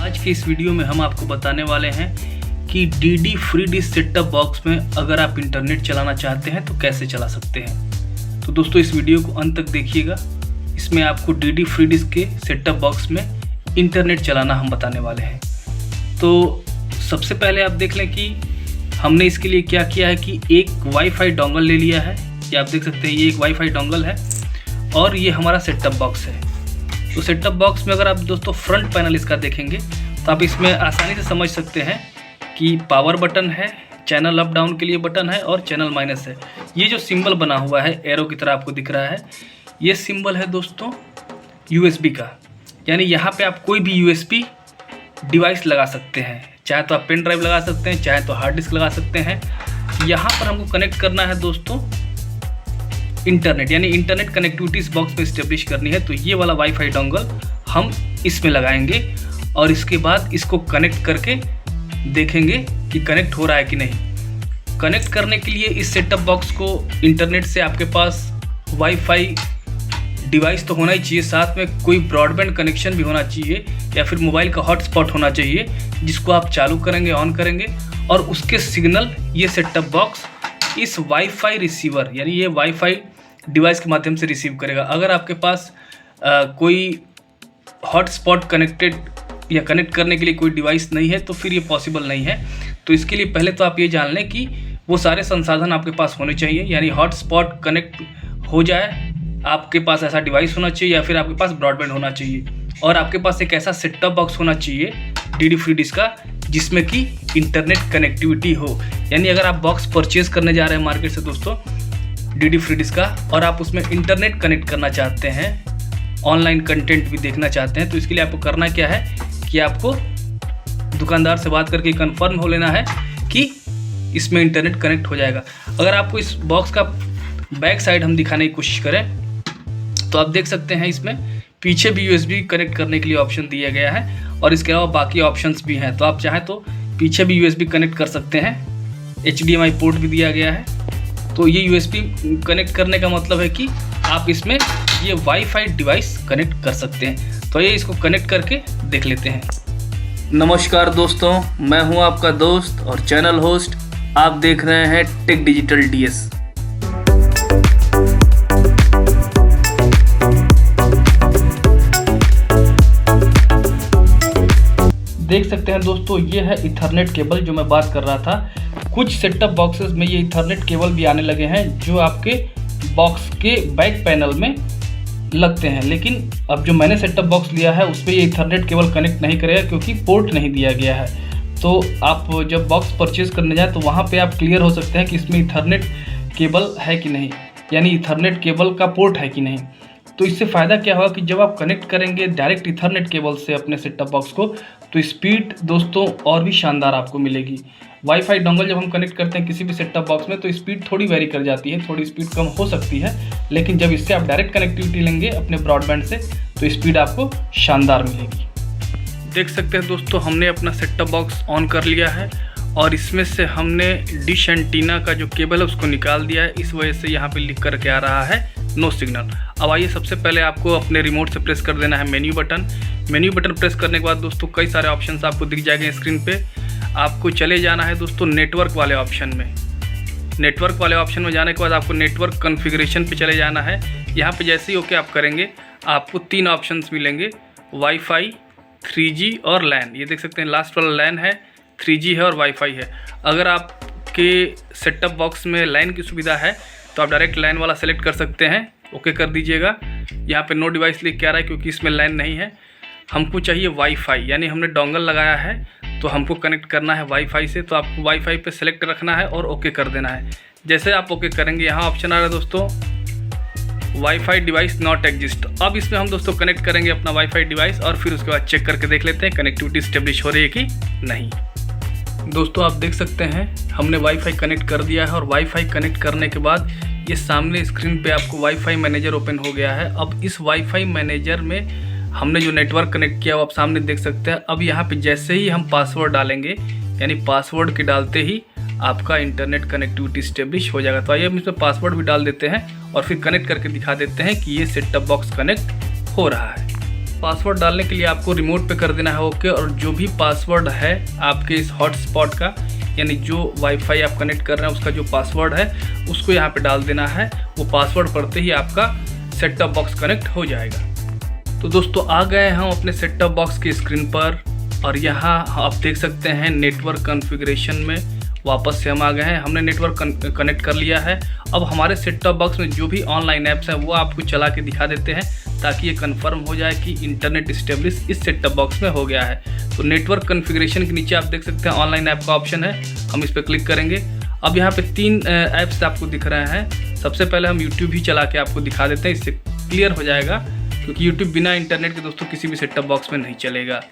आज के इस वीडियो में हम आपको बताने वाले हैं कि DD free dish setup box में अगर आप इंटरनेट चलाना चाहते हैं तो कैसे चला सकते हैं। तो दोस्तों इस वीडियो को अंत तक देखिएगा। इसमें आपको डीडी फ्री डिश के सेटअप बॉक्स में इंटरनेट चलाना हम बताने वाले हैं। तो सबसे पहले आप देख लें कि हमने इसके लिए क्या किया है कि एक वाईफाई डोंगल ले लिया है। ये आप देख सकते हैं, ये एक वाईफाई डोंगल है और ये हमारा सेटअप बॉक्स है। तो सेटअप बॉक्स में अगर आप दोस्तों फ्रंट पैनल इसका देखेंगे तो आप इसमें आसानी से समझ सकते हैं कि पावर बटन है, चैनल अप डाउन के लिए बटन है और चैनल माइनस है। ये जो सिंबल बना हुआ है एरो की तरह आपको दिख रहा है, ये सिंबल है दोस्तों यूएसबी का। यानी यहाँ पे आप कोई भी यूएसबी डिवाइस लगा सकते हैं, चाहे तो आप पेन ड्राइव लगा सकते हैं, चाहे तो हार्ड डिस्क लगा सकते हैं। यहाँ पर हमको कनेक्ट करना है दोस्तों इंटरनेट, यानी इंटरनेट कनेक्टिविटी इस बॉक्स में इस्टेब्लिश करनी है। तो ये वाला वाईफाई डोंगल हम इसमें लगाएंगे और इसके बाद इसको कनेक्ट करके देखेंगे कि कनेक्ट हो रहा है कि नहीं। कनेक्ट करने के लिए इस सेटअप बॉक्स को इंटरनेट से आपके पास वाईफाई डिवाइस तो होना ही चाहिए, साथ में कोई ब्रॉडबैंड कनेक्शन भी होना चाहिए या फिर मोबाइल का हॉटस्पॉट होना चाहिए, जिसको आप चालू करेंगे, ऑन करेंगे और उसके सिग्नल ये सेटअप बॉक्स इस वाईफाई रिसीवर यानी ये वाईफाई डिवाइस के माध्यम से रिसीव करेगा। अगर आपके पास कोई हॉटस्पॉट कनेक्टेड या कनेक्ट करने के लिए कोई डिवाइस नहीं है तो फिर ये पॉसिबल नहीं है। तो इसके लिए पहले तो आप ये जान लें कि वो सारे संसाधन आपके पास होने चाहिए, यानी हॉटस्पॉट कनेक्ट हो जाए, आपके पास ऐसा डिवाइस होना चाहिए या फिर आपके पास ब्रॉडबैंड होना चाहिए और आपके पास एक ऐसा सेटअप बॉक्स होना चाहिए डीडी फ्री डिश का जिसमें कि इंटरनेट कनेक्टिविटी हो। यानी अगर आप बॉक्स परचेज करने जा रहे हैं मार्केट से दोस्तों डीडी फ्री डिश का और आप उसमें इंटरनेट कनेक्ट करना चाहते हैं, ऑनलाइन कंटेंट भी देखना चाहते हैं, तो इसके लिए आपको करना क्या है कि आपको दुकानदार से बात करके कंफर्म हो लेना है कि इसमें इंटरनेट कनेक्ट हो जाएगा। अगर आपको इस बॉक्स का बैक साइड हम दिखाने की कोशिश करें तो आप देख सकते हैं इसमें पीछे भी यूएसबी कनेक्ट करने के लिए ऑप्शन दिया गया है और इसके अलावा बाकी ऑप्शंस भी हैं। तो आप चाहें तो पीछे भी यूएसबी कनेक्ट कर सकते हैं, HDMI पोर्ट भी दिया गया है। तो ये यूएसबी कनेक्ट करने का मतलब है कि आप इसमें ये वाईफाई डिवाइस कनेक्ट कर सकते हैं। तो ये इसको कनेक्ट करके देख लेते हैं। नमस्कार दोस्तों, मैं हूं आपका दोस्त और चैनल होस्ट। आप देख रहे हैं टेक डिजिटल DS। देख सकते हैं दोस्तों, ये है इथरनेट केबल जो मैं बात कर रहा था। कुछ सेटअप बॉक्सेस में ये इथरनेट केबल भी आने लगे हैं जो आपके बॉक्स के बैक पैनल में लगते हैं, लेकिन अब जो मैंने सेटअप बॉक्स लिया है उसमें ये इथरनेट केबल कनेक्ट नहीं करेगा क्योंकि पोर्ट नहीं दिया गया है। तो आप जब बॉक्स परचेज करने जाए तो वहाँ पे आप क्लियर हो सकते हैं कि इसमें इथरनेट केबल है कि नहीं, यानी इथरनेट केबल का पोर्ट है कि नहीं। तो इससे फ़ायदा क्या होगा कि जब आप कनेक्ट करेंगे डायरेक्ट इथरनेट केबल से अपने सेटअप बॉक्स को तो स्पीड दोस्तों और भी शानदार आपको मिलेगी। वाईफाई डोंगल जब हम कनेक्ट करते हैं किसी भी सेटअप बॉक्स में तो स्पीड थोड़ी वेरी कर जाती है, थोड़ी स्पीड कम हो सकती है, लेकिन जब इससे आप डायरेक्ट कनेक्टिविटी लेंगे अपने ब्रॉडबैंड से तो स्पीड आपको शानदार मिलेगी। देख सकते हैं दोस्तों, हमने अपना सेटअप बॉक्स ऑन कर लिया है और इसमें से हमने डिश एंटीना का जो केबल है उसको निकाल दिया है। इस वजह से यहाँ पे लिख करके आ रहा है नो सिग्नल। अब आइए, सबसे पहले आपको अपने रिमोट से प्रेस कर देना है menu button. Menu button press करने के बाद दोस्तों कई सारे ऑप्शंस आपको दिख जाएंगे स्क्रीन पे। आपको चले जाना है दोस्तों नेटवर्क वाले ऑप्शन में। नेटवर्क वाले ऑप्शन में जाने के बाद आपको नेटवर्क कॉन्फ़िगरेशन पे चले जाना है। यहाँ पे जैसे ही ओके आप करेंगे आपको 3 ऑप्शंस मिलेंगे, वाईफाई, 3G और लैन। ये देख सकते हैं लास्ट वाला लैन है, 3G है और वाईफाई है। अगर आपके सेटअप बॉक्स में लैन की सुविधा है तो आप डायरेक्ट लैन वाला सेलेक्ट कर सकते हैं, ओके कर दीजिएगा। यहाँ पे नो डिवाइस लिख के आ रहा है क्योंकि इसमें लैन नहीं है। हमको चाहिए वाईफाई, यानी हमने डोंगल लगाया है तो हमको कनेक्ट करना है वाईफाई से। तो आपको वाईफाई पे सेलेक्ट रखना है और ओके कर देना है। जैसे आप ओके करेंगे यहाँ ऑप्शन आ रहा है दोस्तों वाईफाई डिवाइस नॉट एग्जिस्ट। अब इसमें हम दोस्तों कनेक्ट करेंगे अपना वाईफाई डिवाइस और फिर उसके बाद चेक करके देख लेते हैं कनेक्टिविटी इस्टेब्लिश हो रही है कि नहीं। दोस्तों आप देख सकते हैं हमने वाईफाई कनेक्ट कर दिया है और वाईफाई कनेक्ट करने के बाद ये सामने स्क्रीन पे आपको वाईफाई मैनेजर ओपन हो गया है। अब इस वाईफाई मैनेजर में हमने जो नेटवर्क कनेक्ट किया वो आप सामने देख सकते हैं। अब यहाँ पे जैसे ही हम पासवर्ड डालेंगे, यानी पासवर्ड के डालते ही आपका इंटरनेट कनेक्टिविटी स्टेब्लिश हो जाएगा। तो आइए हम इसमें पासवर्ड भी डाल देते हैं और फिर कनेक्ट करके दिखा देते हैं कि ये सेटअप बॉक्स कनेक्ट हो रहा है। पासवर्ड डालने के लिए आपको रिमोट पे कर देना है ओके, और जो भी पासवर्ड है आपके इस हॉटस्पॉट का, यानी जो वाईफाई आप कनेक्ट कर रहे हैं उसका जो पासवर्ड है उसको यहाँ पे डाल देना है। वो पासवर्ड पढ़ते ही आपका सेट टॉप बॉक्स कनेक्ट हो जाएगा। तो दोस्तों आ गए हम अपने सेट टॉप बॉक्स की स्क्रीन पर, और यहाँ आप देख सकते हैं नेटवर्क कॉन्फ़िगरेशन में वापस से हम आ गए हैं। हमने नेटवर्क कनेक्ट कर लिया है। अब हमारे सेट टॉप बॉक्स में जो भी ऑनलाइन ऐप्स हैं वो आपको चला के दिखा देते हैं, ताकि ये कंफर्म हो जाए कि इंटरनेट स्टेब्लिश इस सेट टॉप बॉक्स में हो गया है। तो नेटवर्क कॉन्फ़िगरेशन के नीचे आप देख सकते हैं ऑनलाइन ऐप का ऑप्शन है, हम इस पर क्लिक करेंगे। अब यहाँ पे 3 ऐप्स आपको दिख रहे हैं। सबसे पहले हम यूट्यूब ही चला के आपको दिखा देते हैं, इससे क्लियर हो जाएगा, क्योंकि यूट्यूब बिना इंटरनेट के दोस्तों किसी भी सेट टॉप बॉक्स में नहीं चलेगा।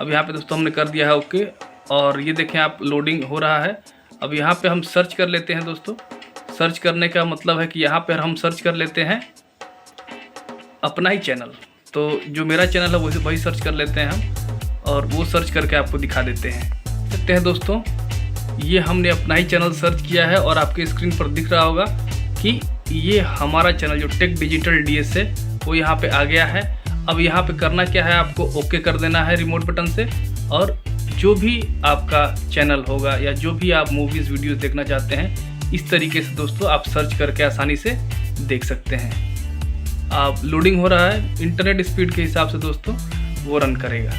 अब यहाँ पे दोस्तों हमने कर दिया है ओके, और ये देखें आप लोडिंग हो रहा है। अब यहाँ पे हम सर्च कर लेते हैं दोस्तों। सर्च करने का मतलब है कि यहाँ पर हम सर्च कर लेते हैं अपना ही चैनल। तो जो मेरा चैनल है वही सर्च कर लेते हैं हम, और वो सर्च करके आपको दिखा देते हैं दोस्तों। ये हमने अपना ही चैनल सर्च किया है, और आपके स्क्रीन पर दिख रहा होगा कि ये हमारा चैनल जो टेक डिजिटल DS है वो यहाँ पे आ गया है। अब यहाँ पे करना क्या है, आपको ओके कर देना है रिमोट बटन से, और जो भी आपका चैनल होगा या जो भी आप मूवीज़ वीडियोज़ देखना चाहते हैं, इस तरीके से दोस्तों आप सर्च करके आसानी से देख सकते हैं। आप लोडिंग हो रहा है, इंटरनेट स्पीड के हिसाब से दोस्तों वो रन करेगा।